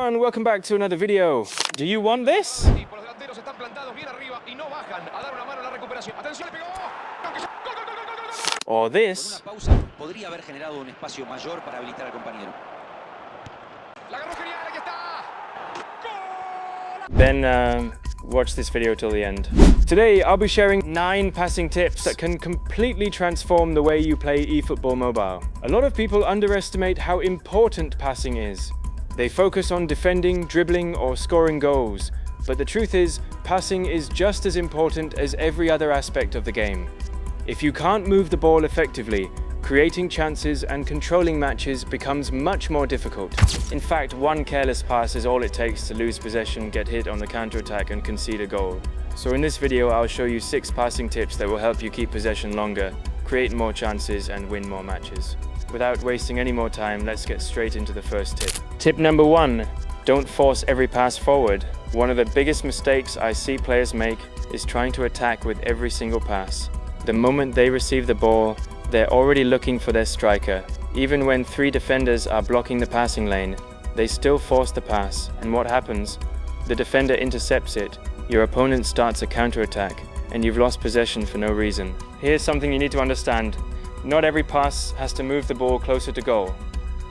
everyone, welcome back to another video. Do you want this? Or this? Then watch this video till the end. Today I'll be sharing 9 passing tips that can completely transform the way you play eFootball mobile. A lot of people underestimate how important passing is. They focus on defending, dribbling, or scoring goals. But the truth is, passing is just as important as every other aspect of the game. If you can't move the ball effectively, creating chances and controlling matches becomes much more difficult. In fact, one careless pass is all it takes to lose possession, get hit on the counter-attack and concede a goal. So in this video, I'll show you 6 passing tips that will help you keep possession longer, create more chances and win more matches. Without wasting any more time, let's get straight into the first tip. Tip number 1, don't force every pass forward. One of the biggest mistakes I see players make is trying to attack with every single pass. The moment they receive the ball, they're already looking for their striker. Even when 3 defenders are blocking the passing lane, they still force the pass, and what happens? The defender intercepts it, your opponent starts a counter-attack, and you've lost possession for no reason. Here's something you need to understand. Not every pass has to move the ball closer to goal.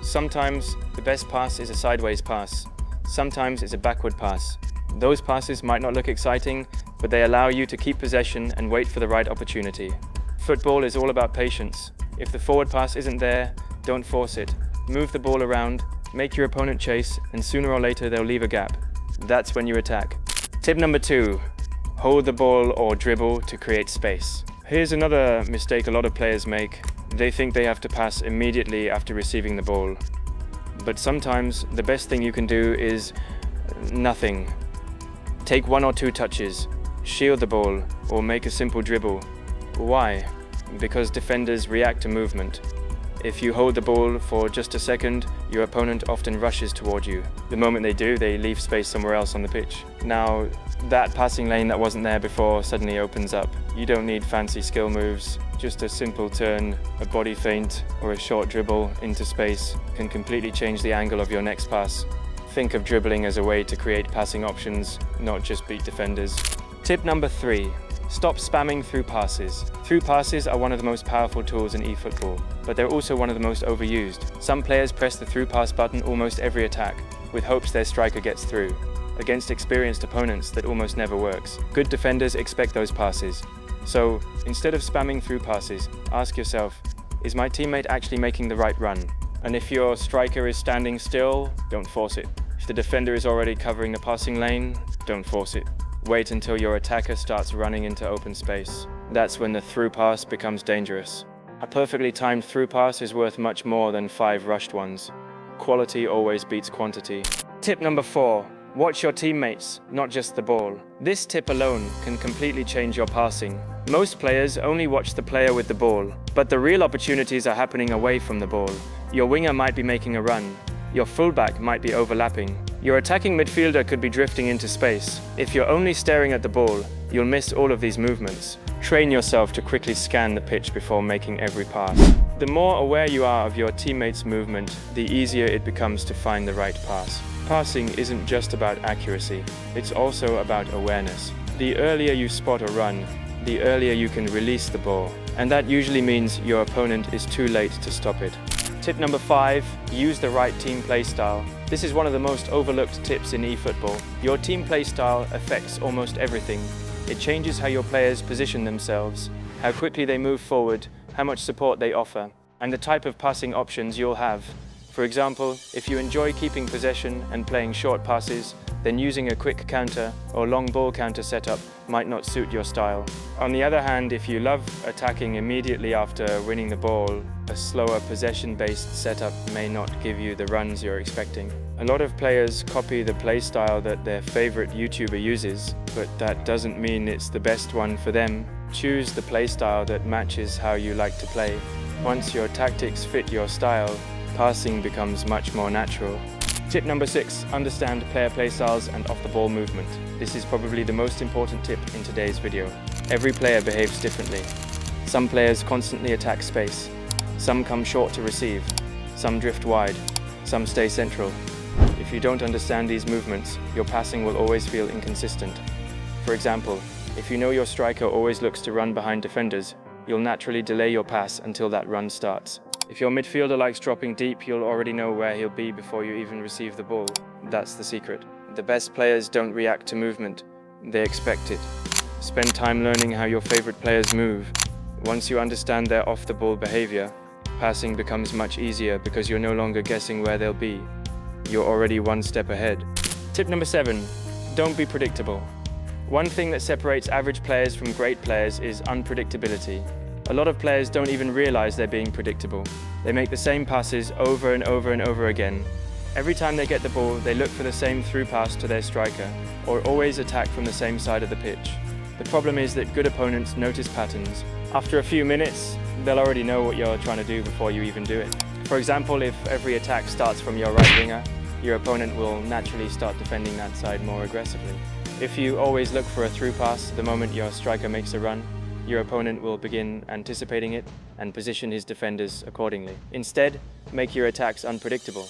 Sometimes the best pass is a sideways pass. Sometimes it's a backward pass. Those passes might not look exciting, but they allow you to keep possession and wait for the right opportunity. Football is all about patience. If the forward pass isn't there, don't force it. Move the ball around, make your opponent chase, and sooner or later they'll leave a gap. That's when you attack. Tip number 2, hold the ball or dribble to create space. Here's another mistake a lot of players make. They think they have to pass immediately after receiving the ball. But sometimes the best thing you can do is nothing. Take 1 or 2 touches, shield the ball, or make a simple dribble. Why? Because defenders react to movement. If you hold the ball for just a second, your opponent often rushes toward you. The moment they do, they leave space somewhere else on the pitch. Now, that passing lane that wasn't there before suddenly opens up. You don't need fancy skill moves. Just a simple turn, a body feint, or a short dribble into space can completely change the angle of your next pass. Think of dribbling as a way to create passing options, not just beat defenders. Tip number 3. Stop spamming through passes. Through passes are one of the most powerful tools in eFootball, but they're also one of the most overused. Some players press the through pass button almost every attack, with hopes their striker gets through. Against experienced opponents, that almost never works. Good defenders expect those passes. So, instead of spamming through passes, ask yourself, is my teammate actually making the right run? And if your striker is standing still, don't force it. If the defender is already covering the passing lane, don't force it. Wait until your attacker starts running into open space. That's when the through pass becomes dangerous. A perfectly timed through pass is worth much more than 5 rushed ones. Quality always beats quantity. Tip number 4. Watch your teammates, not just the ball. This tip alone can completely change your passing. Most players only watch the player with the ball, but the real opportunities are happening away from the ball. Your winger might be making a run. Your fullback might be overlapping. Your attacking midfielder could be drifting into space. If you're only staring at the ball, you'll miss all of these movements. Train yourself to quickly scan the pitch before making every pass. The more aware you are of your teammates' movement, the easier it becomes to find the right pass. Passing isn't just about accuracy, it's also about awareness. The earlier you spot a run, the earlier you can release the ball, and that usually means your opponent is too late to stop it. Tip number 5, use the right team play style. This is one of the most overlooked tips in eFootball. Your team play style affects almost everything. It changes how your players position themselves, how quickly they move forward, how much support they offer, and the type of passing options you'll have. For example, if you enjoy keeping possession and playing short passes, then using a quick counter or long ball counter setup might not suit your style. On the other hand, if you love attacking immediately after winning the ball, a slower possession-based setup may not give you the runs you're expecting. A lot of players copy the play style that their favorite YouTuber uses, but that doesn't mean it's the best one for them. Choose the play style that matches how you like to play. Once your tactics fit your style, passing becomes much more natural. Tip number 6, understand player playstyles and off-the-ball movement. This is probably the most important tip in today's video. Every player behaves differently. Some players constantly attack space. Some come short to receive. Some drift wide. Some stay central. If you don't understand these movements, your passing will always feel inconsistent. For example, if you know your striker always looks to run behind defenders, you'll naturally delay your pass until that run starts. If your midfielder likes dropping deep, you'll already know where he'll be before you even receive the ball. That's the secret. The best players don't react to movement, they expect it. Spend time learning how your favorite players move. Once you understand their off-the-ball behavior, passing becomes much easier because you're no longer guessing where they'll be. You're already one step ahead. Tip number 7, don't be predictable. One thing that separates average players from great players is unpredictability. A lot of players don't even realize they're being predictable. They make the same passes over and over and over again. Every time they get the ball, they look for the same through pass to their striker, or always attack from the same side of the pitch. The problem is that good opponents notice patterns. After a few minutes, they'll already know what you're trying to do before you even do it. For example, if every attack starts from your right winger, your opponent will naturally start defending that side more aggressively. If you always look for a through pass the moment your striker makes a run, your opponent will begin anticipating it and position his defenders accordingly. Instead, make your attacks unpredictable.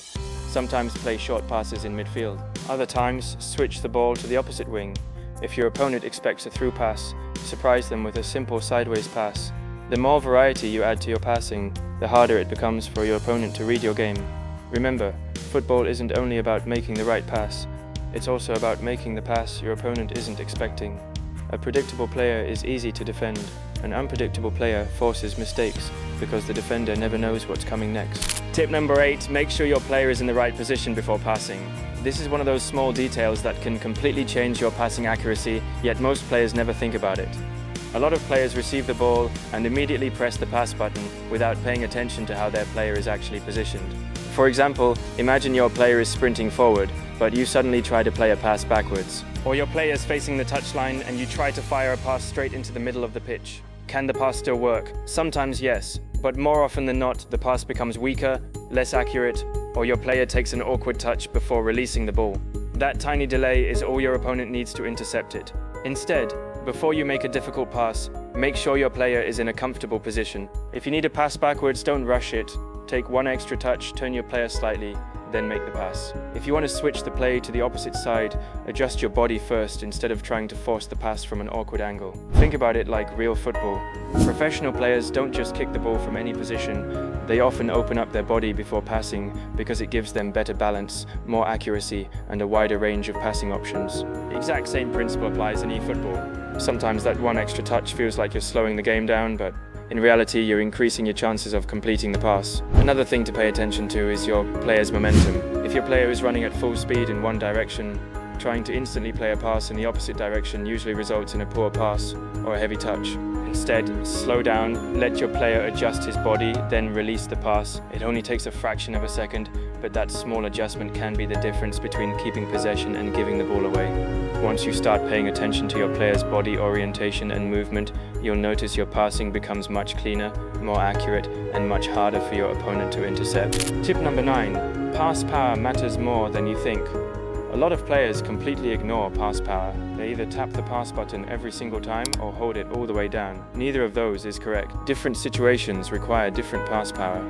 Sometimes play short passes in midfield. Other times, switch the ball to the opposite wing. If your opponent expects a through pass, surprise them with a simple sideways pass. The more variety you add to your passing, the harder it becomes for your opponent to read your game. Remember, football isn't only about making the right pass, it's also about making the pass your opponent isn't expecting. A predictable player is easy to defend. An unpredictable player forces mistakes because the defender never knows what's coming next. Tip number 8, make sure your player is in the right position before passing. This is one of those small details that can completely change your passing accuracy, yet most players never think about it. A lot of players receive the ball and immediately press the pass button without paying attention to how their player is actually positioned. For example, imagine your player is sprinting forward, but you suddenly try to play a pass backwards. Or your player is facing the touchline and you try to fire a pass straight into the middle of the pitch. Can the pass still work? Sometimes yes, but more often than not, the pass becomes weaker, less accurate, or your player takes an awkward touch before releasing the ball. That tiny delay is all your opponent needs to intercept it. Instead, before you make a difficult pass, make sure your player is in a comfortable position. If you need a pass backwards, don't rush it. Take one extra touch, turn your player slightly, then make the pass. If you want to switch the play to the opposite side, adjust your body first instead of trying to force the pass from an awkward angle. Think about it like real football. Professional players don't just kick the ball from any position, they often open up their body before passing because it gives them better balance, more accuracy, and a wider range of passing options. The exact same principle applies in eFootball. Sometimes that one extra touch feels like you're slowing the game down, but in reality, you're increasing your chances of completing the pass. Another thing to pay attention to is your player's momentum. If your player is running at full speed in one direction, trying to instantly play a pass in the opposite direction usually results in a poor pass or a heavy touch. Instead, slow down, let your player adjust his body, then release the pass. It only takes a fraction of a second, but that small adjustment can be the difference between keeping possession and giving the ball away. Once you start paying attention to your player's body orientation and movement, you'll notice your passing becomes much cleaner, more accurate, and much harder for your opponent to intercept. Tip number 9, pass power matters more than you think. A lot of players completely ignore pass power. They either tap the pass button every single time or hold it all the way down. Neither of those is correct. Different situations require different pass power.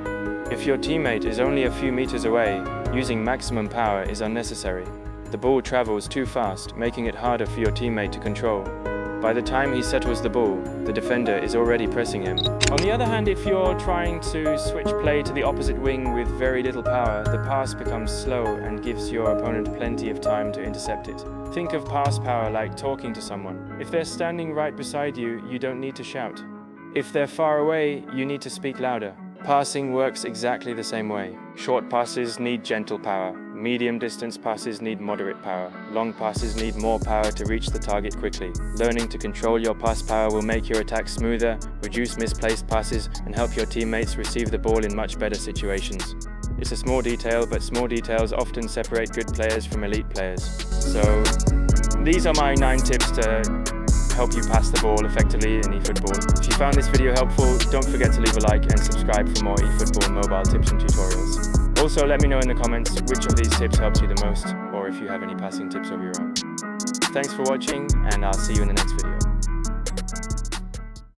If your teammate is only a few meters away, using maximum power is unnecessary. The ball travels too fast, making it harder for your teammate to control. By the time he settles the ball, the defender is already pressing him. On the other hand, if you're trying to switch play to the opposite wing with very little power, the pass becomes slow and gives your opponent plenty of time to intercept it. Think of pass power like talking to someone. If they're standing right beside you, you don't need to shout. If they're far away, you need to speak louder. Passing works exactly the same way. Short passes need gentle power. Medium distance passes need moderate power. Long passes need more power to reach the target quickly. Learning to control your pass power will make your attack smoother, reduce misplaced passes, and help your teammates receive the ball in much better situations. It's a small detail, but small details often separate good players from elite players. So, these are my 9 tips to help you pass the ball effectively in eFootball. If you found this video helpful, don't forget to leave a like and subscribe for more eFootball mobile tips and tutorials. Also, let me know in the comments which of these tips helps you the most, or if you have any passing tips of your own. Thanks for watching, and I'll see you in the next video.